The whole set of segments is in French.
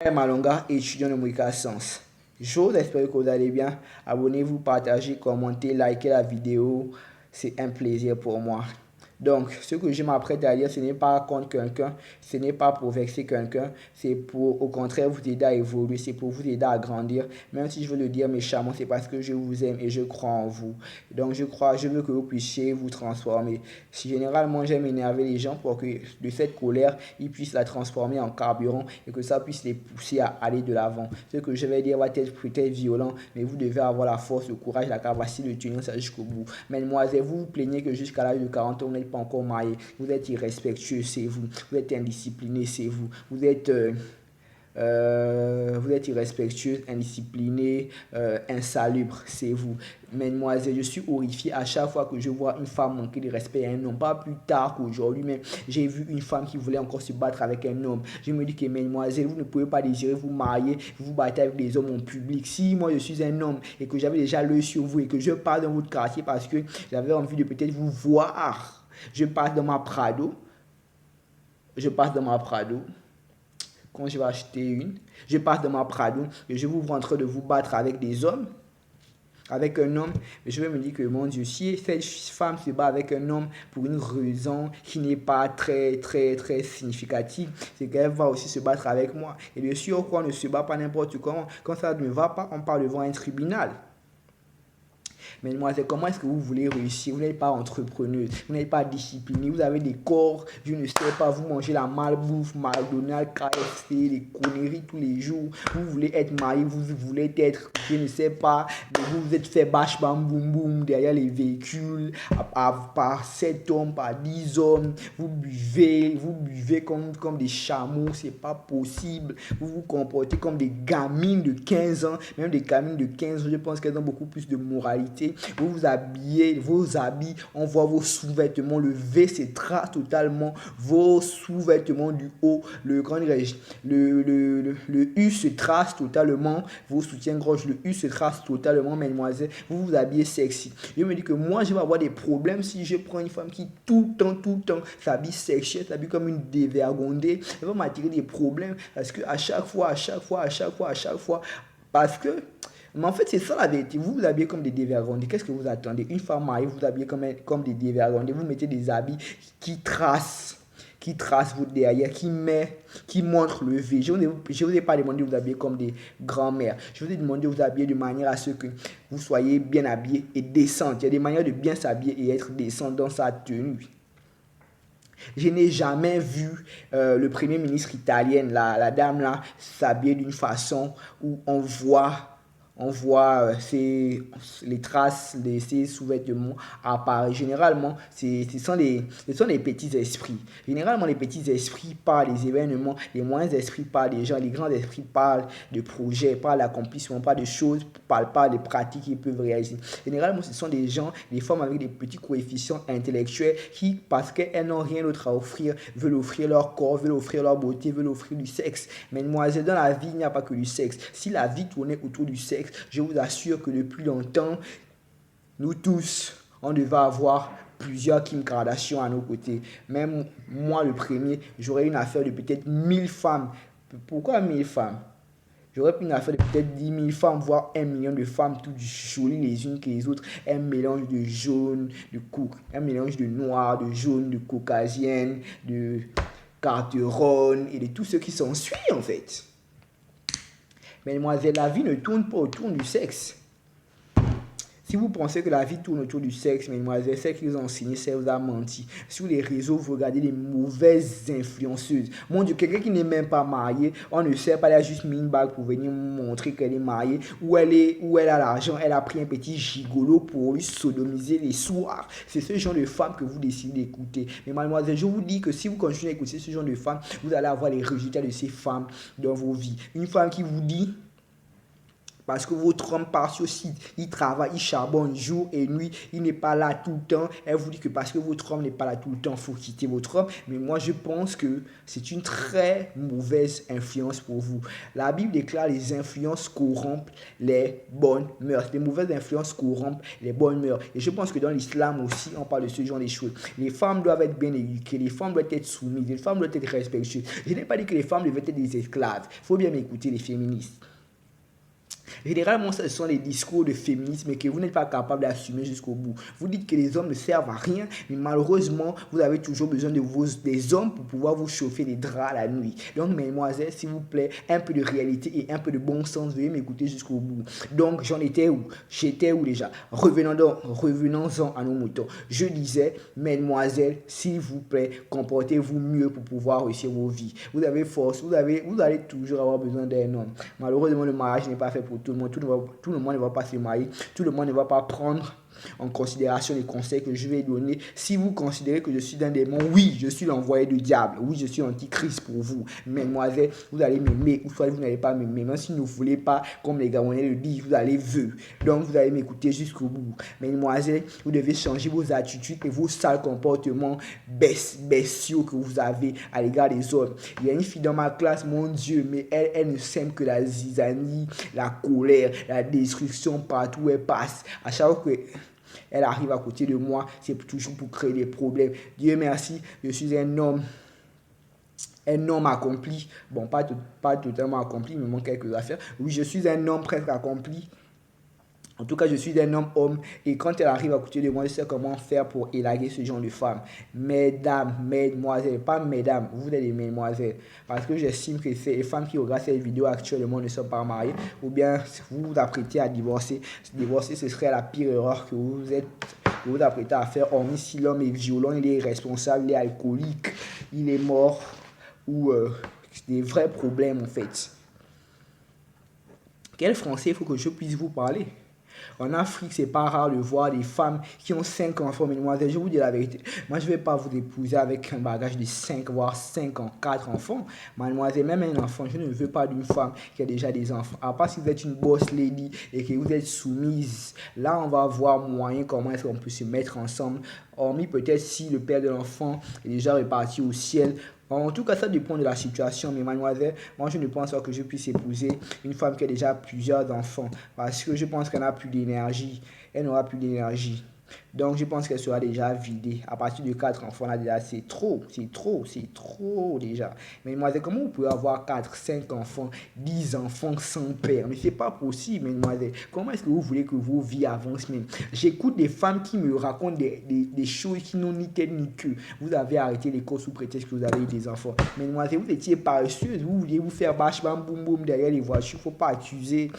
Malonga, étudiant de Moïka Sens. J'ose espérer que vous allez bien. Abonnez-vous, partagez, commentez, likez la vidéo. C'est un plaisir pour moi. Donc, ce que je m'apprête à dire, ce n'est pas contre quelqu'un, ce n'est pas pour vexer quelqu'un, c'est pour, au contraire, vous aider à évoluer, c'est pour vous aider à grandir. Même si je veux le dire méchamment, c'est parce que je vous aime et je crois en vous. Donc, je veux que vous puissiez vous transformer. Généralement, j'aime énerver les gens pour que de cette colère, ils puissent la transformer en carburant et que ça puisse les pousser à aller de l'avant. Ce que je vais dire va être peut-être violent, mais vous devez avoir la force, le courage, la capacité de tenir ça jusqu'au bout. Mesdemoiselles, vous vous plaignez que jusqu'à l'âge de 40 ans, vous n'êtes pas encore marié. Vous êtes irrespectueux, c'est vous. Vous êtes indiscipliné, c'est vous. Vous êtes irrespectueux, indiscipliné, insalubre, c'est vous. Mesdemoiselles, je suis horrifié à chaque fois que je vois une femme manquer de respect à un homme. Pas plus tard qu'aujourd'hui, mais j'ai vu une femme qui voulait encore se battre avec un homme. Je me dis que, mesdemoiselles, vous ne pouvez pas désirer vous marier, vous battez avec des hommes en public. Si moi je suis un homme et que j'avais déjà l'œil sur vous et que je pars dans votre quartier parce que j'avais envie de peut-être vous voir, je passe dans ma Prado. Je passe dans ma Prado. Quand je vais acheter une, je passe dans ma Prado et je vous vois en train de vous battre avec des hommes, avec un homme, je vais me dire que mon Dieu, si cette femme se bat avec un homme pour une raison qui n'est pas très significative, c'est qu'elle va aussi se battre avec moi. Et bien sûr, on ne se bat pas n'importe comment. Quand ça ne va pas, on part devant un tribunal. Mesdemoiselles, comment est-ce que vous voulez réussir? Vous n'êtes pas entrepreneuse, vous n'êtes pas disciplinée, vous avez des corps, je ne sais pas, vous mangez la malbouffe, McDonald's, KFC, les conneries tous les jours. Vous voulez être marié, vous voulez être, je ne sais pas, vous vous êtes fait bâche bam boum boum derrière les véhicules, par 7 hommes, par 10 hommes. Vous buvez comme des chameaux, c'est pas possible. Vous vous comportez comme des gamines de 15 ans, même des gamines de 15 ans, je pense qu'elles ont beaucoup plus de moralité. Vous vous habillez, vos habits, on voit vos sous-vêtements, le V se trace totalement, vos sous-vêtements du haut, le U se trace totalement, vos soutiens-gorge, le U se trace totalement, mesdemoiselles, vous vous habillez sexy. Je me dis que moi, je vais avoir des problèmes si je prends une femme qui tout le temps s'habille sexy, s'habille comme une dévergondée, elle va m'attirer des problèmes parce que à chaque fois, parce que mais en fait, c'est ça la vérité. Vous vous habillez comme des dévergondés. Qu'est-ce que vous attendez? Une femme mariée, vous vous habillez comme des dévergondés. Vous mettez des habits qui tracent votre derrière, qui montrent le V. Je ne vous ai pas demandé de vous habiller comme des grands-mères. Je vous ai demandé de vous habiller de manière à ce que vous soyez bien habillés et décentes. Il y a des manières de bien s'habiller et être décent dans sa tenue. Je n'ai jamais vu le premier ministre italien, la dame là, s'habiller d'une façon où on voit les traces de ses sous-vêtements apparaître. Généralement, ce sont les petits esprits. Généralement, les petits esprits parlent des événements, les moyens esprits parlent des gens, les grands esprits parlent de projets, parlent d'accomplissement, parlent de choses, parlent pas de pratiques qu'ils peuvent réaliser. Généralement, ce sont des gens, des femmes avec des petits coefficients intellectuels qui, parce qu'elles n'ont rien d'autre à offrir, veulent offrir leur corps, veulent offrir leur beauté, veulent offrir du sexe. Mesdemoiselles, dans la vie, il n'y a pas que du sexe. Si la vie tournait autour du sexe, je vous assure que depuis longtemps, nous tous, on devait avoir plusieurs Kim Kardashian à nos côtés. Même moi, le premier, j'aurais une affaire de peut-être 1000 femmes. Pourquoi 1000 femmes? J'aurais une affaire de peut-être 10 000 femmes, voire 1 million de femmes, toutes jolies les unes que les autres. Un mélange de jaune, un mélange de noir, de jaune, de caucasienne, de carteronne et de tout ce qui s'ensuit en fait. Mesdemoiselles, la vie ne tourne pas autour du sexe. Si vous pensez que la vie tourne autour du sexe, mesdemoiselles, c'est qu'ils ont enseigné, c'est vous a menti. Sur les réseaux, vous regardez les mauvaises influenceuses. Mon Dieu, quelqu'un qui n'est même pas marié, on ne sait pas, elle a juste mis une bague pour venir montrer qu'elle est mariée, où elle a l'argent, elle a pris un petit gigolo pour lui sodomiser les soirs. C'est ce genre de femme que vous décidez d'écouter. Mais mademoiselle, je vous dis que si vous continuez à écouter ce genre de femme, vous allez avoir les résultats de ces femmes dans vos vies. Une femme qui vous dit Parce que votre homme part sur site, il travaille, il charbonne jour et nuit, il n'est pas là tout le temps. Elle vous dit que parce que votre homme n'est pas là tout le temps, il faut quitter votre homme. Mais moi, je pense que c'est une très mauvaise influence pour vous. La Bible déclare les influences corrompent les bonnes mœurs. Les mauvaises influences corrompent les bonnes mœurs. Et je pense que dans l'islam aussi, on parle de ce genre de choses. Les femmes doivent être bien éduquées, les femmes doivent être soumises, les femmes doivent être respectueuses. Je n'ai pas dit que les femmes devaient être des esclaves. Il faut bien m'écouter, les féministes. Généralement, ce sont les discours de féminisme que vous n'êtes pas capable d'assumer jusqu'au bout. Vous dites que les hommes ne servent à rien, mais malheureusement, vous avez toujours besoin des hommes pour pouvoir vous chauffer les draps la nuit. Donc, mesdemoiselles, s'il vous plaît, un peu de réalité et un peu de bon sens, veuillez m'écouter jusqu'au bout. Donc, j'en étais où? J'étais où déjà? Revenons-en à nos moutons. Je disais, mesdemoiselles, s'il vous plaît, comportez-vous mieux pour pouvoir réussir vos vies. Vous avez force, vous allez toujours avoir besoin d'un homme. Malheureusement, le mariage n'est pas fait pour tout le monde. Tout le monde ne va pas se marier. Tout le monde ne va pas prendre en considération les conseils que je vais donner. Si vous considérez que je suis un démon, oui, je suis l'envoyé du diable. Oui, je suis antichrist pour vous. Mesdemoiselles, vous allez m'aimer ou soit vous n'allez pas m'aimer. Même si vous ne voulez pas, comme les Gabonais le disent, vous allez veux. Donc, vous allez m'écouter jusqu'au bout. Mesdemoiselles, vous devez changer vos attitudes et vos sales comportements bestiaux que vous avez à l'égard des hommes. Il y a une fille dans ma classe, mon Dieu, mais elle ne sème que la zizanie, la colère, la destruction partout où elle passe. À chaque fois que elle arrive à côté de moi, c'est toujours pour créer des problèmes. Dieu merci, je suis un homme accompli. Bon, pas totalement accompli, il me manque quelques affaires. Oui, je suis un homme presque accompli. En tout cas, je suis un homme et quand elle arrive à côté de moi, je sais comment faire pour élaguer ce genre de femme. Mesdames, mesdemoiselles, pas mesdames, vous êtes des mesdemoiselles. Parce que j'estime que les femmes qui regardent cette vidéo actuellement ne sont pas mariées ou bien vous vous apprêtez à divorcer. Divorcer, ce serait la pire erreur que vous apprêtez à faire. Hormis si l'homme est violent, il est irresponsable, il est alcoolique, il est mort ou des vrais problèmes en fait. Quel français il faut que je puisse vous parler? En Afrique, c'est pas rare de voir des femmes qui ont 5 enfants, mesdemoiselles. Je vous dis la vérité. Moi, je ne vais pas vous épouser avec un bagage de 5, voire 4 enfants. Mademoiselle, même un enfant, je ne veux pas d'une femme qui a déjà des enfants. À part si vous êtes une boss lady et que vous êtes soumise, là, on va voir moyen comment est-ce qu'on peut se mettre ensemble. Hormis peut-être si le père de l'enfant est déjà reparti au ciel. En tout cas, ça dépend de la situation. Mais mademoiselle, moi, je ne pense pas que je puisse épouser une femme qui a déjà plusieurs enfants. Parce que je pense qu'elle n'a plus d'énergie. Elle n'aura plus d'énergie. Donc, je pense qu'elle sera déjà vidée. À partir de 4 enfants, là, déjà, c'est trop déjà. Mais mademoiselle, comment vous pouvez avoir 4, 5 enfants, 10 enfants sans père? Mais c'est pas possible, mademoiselle. Comment est-ce que vous voulez que vos vies avancent même? J'écoute des femmes qui me racontent des choses qui n'ont ni tête ni queue. Vous avez arrêté l'école sous prétexte que vous avez eu des enfants. Mademoiselle, vous étiez paresseuse. Vous vouliez vous faire bâche, bam, boum, boum derrière les voitures. Faut pas accuser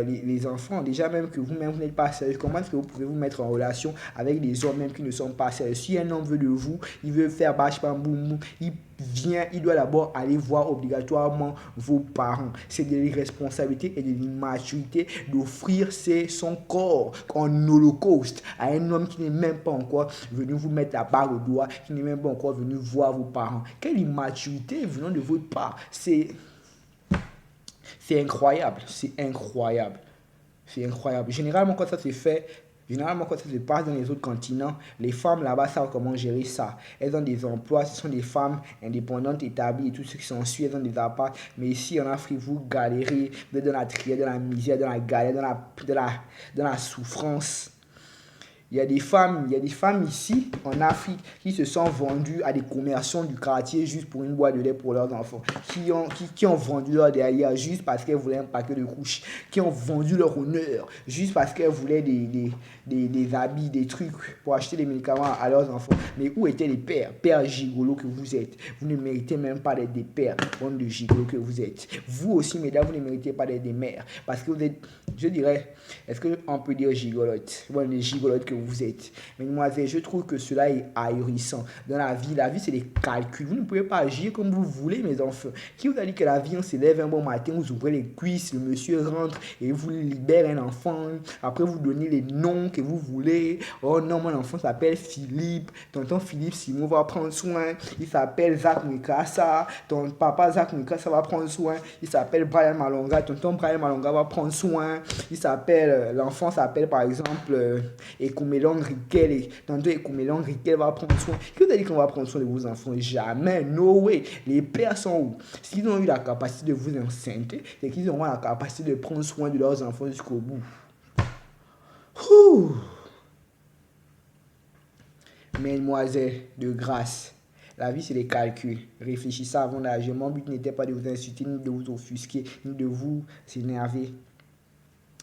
les enfants. Déjà, même que vous-même, vous n'êtes pas sérieux. Comment est-ce que vous pouvez vous mettre en relation avec des hommes même qui ne sont pas sérieux? Si un homme veut de vous, il veut faire bâche, bam, boum, boum, il doit d'abord aller voir obligatoirement vos parents. C'est de l'irresponsabilité et de l'immaturité d'offrir son corps en holocauste à un homme qui n'est même pas encore venu vous mettre la barre au doigt, qui n'est même pas encore venu voir vos parents. Quelle immaturité venant de votre part! C'est incroyable, c'est incroyable. C'est incroyable. Généralement, quand ça se passe dans les autres continents, les femmes là-bas savent comment gérer ça. Elles ont des emplois, ce sont des femmes indépendantes, établies et tout ce qui s'ensuit, elles ont des apparts. Mais ici en Afrique, vous galérez, vous êtes dans la trière, dans la misère, dans la galère, dans la souffrance. Il y a des femmes ici, en Afrique, qui se sont vendues à des commerçants du quartier juste pour une boîte de lait pour leurs enfants. Qui ont vendu leur derrière juste parce qu'elles voulaient un paquet de couches. Qui ont vendu leur honneur juste parce qu'elles voulaient des habits, des trucs pour acheter des médicaments à leurs enfants. Mais où étaient les pères? Pères gigolos que vous êtes. Vous ne méritez même pas d'être des pères, bande de gigolos que vous êtes. Vous aussi, mesdames, vous ne méritez pas d'être des mères. Parce que vous êtes, je dirais, est-ce qu'on peut dire gigolotes? Bon, les gigolotes que vous êtes. Mesdemoiselles, je trouve que cela est ahurissant. Dans la vie, c'est des calculs. Vous ne pouvez pas agir comme vous voulez, mes enfants. Qui vous a dit que la vie, on se lève un bon matin, vous ouvrez les cuisses, le monsieur rentre et vous libère un enfant. Après, vous donnez les noms que vous voulez. Oh non, mon enfant s'appelle Philippe. Tonton Philippe Simon va prendre soin. Il s'appelle Zach Mikasa. Ton papa Zach Mikasa va prendre soin. Il s'appelle Brian Malonga. Tonton Brian Malonga va prendre soin. L'enfant s'appelle par exemple Ekomelong Riquel. Et tonton Ekomelong Riquel va prendre soin. Qui vous a dit qu'on va prendre soin de vos enfants? Jamais. No way. Les pères sont où? S'ils ont eu la capacité de vous enceinter, c'est qu'ils auront la capacité de prendre soin de leurs enfants jusqu'au bout. Ouh. Mesdemoiselles, de grâce, la vie c'est des calculs. Réfléchissez avant d'agir. Mon but n'était pas de vous insulter, ni de vous offusquer, ni de vous s'énerver.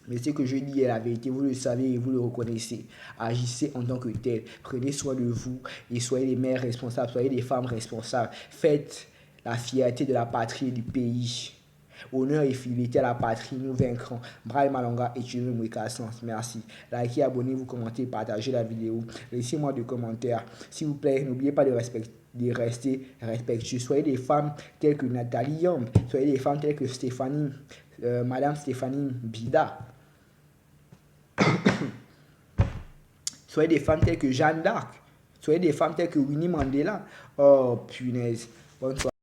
Mais ce que je dis est la vérité, vous le savez et vous le reconnaissez. Agissez en tant que tel. Prenez soin de vous et soyez les mères responsables, soyez des femmes responsables. Faites la fierté de la patrie et du pays. Honneur et fidélité à la patrie, nous vaincrons. Brian Malonga et Thierry Mwekasans. Merci. Likez, abonnez-vous, commentez, partagez la vidéo. Laissez-moi des commentaires. S'il vous plaît, n'oubliez pas de rester respectueux. Soyez des femmes telles que Nathalie Young. Soyez des femmes telles que Madame Stéphanie Bida. Soyez des femmes telles que Jeanne d'Arc. Soyez des femmes telles que Winnie Mandela. Oh, punaise. Bonne soirée.